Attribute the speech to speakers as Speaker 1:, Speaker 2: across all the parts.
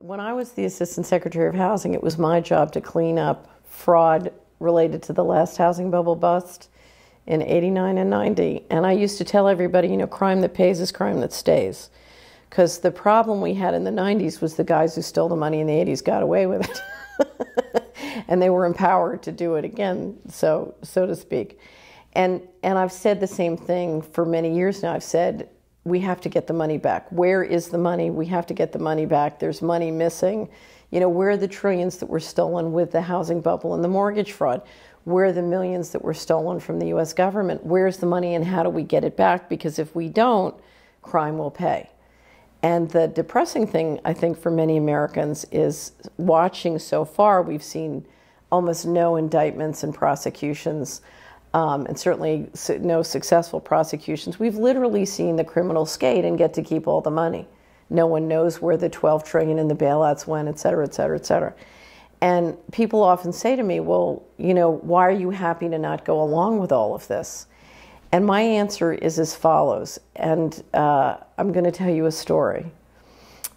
Speaker 1: When I was the Assistant Secretary of Housing, it was my job to clean up fraud related to the last housing bubble bust in 89 and 90. And I used to tell everybody, crime that pays is crime that stays. Because the problem we had in the 90s was the guys who stole the money in the 80s got away with it. And they were empowered to do it again, so to speak. And I've said the same thing for many years now. I've said, we have to get the money back. Where is the money? We have to get the money back. There's money missing. Where are the trillions that were stolen with the housing bubble and the mortgage fraud? Where are the millions that were stolen from the U.S. government? Where's the money and how do we get it back? Because if we don't, crime will pay. And the depressing thing, I think, for many Americans is watching so far, we've seen almost no indictments and prosecutions, and certainly no successful prosecutions. We've literally seen the criminals skate and get to keep all the money. No one knows where the $12 trillion in the bailouts went, et cetera, et cetera, et cetera. And people often say to me, well, why are you happy to not go along with all of this? And my answer is as follows, and I'm going to tell you a story.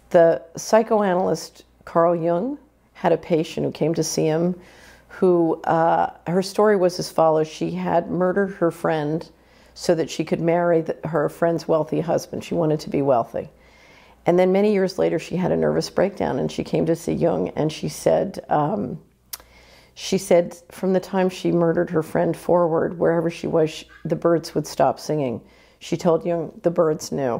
Speaker 1: The psychoanalyst Carl Jung had a patient who came to see him who, her story was as follows. She had murdered her friend so that she could marry her friend's wealthy husband. She wanted to be wealthy. And then many years later, she had a nervous breakdown, and she came to see Jung, and she said from the time she murdered her friend forward, wherever she was, the birds would stop singing. She told Jung the birds knew.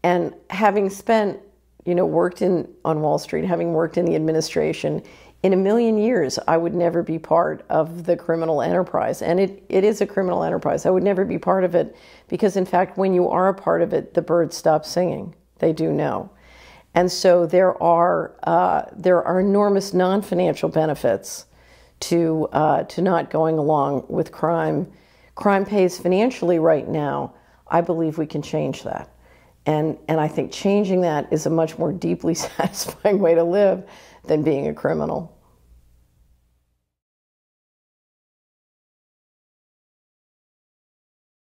Speaker 1: And having spent, worked on Wall Street, having worked in the administration, in a million years, I would never be part of the criminal enterprise. And it is a criminal enterprise. I would never be part of it because, in fact, when you are a part of it, the birds stop singing. They do know. And so there are enormous non-financial benefits to not going along with crime. Crime pays financially right now. I believe we can change that. And I think changing that is a much more deeply satisfying way to live than being a criminal.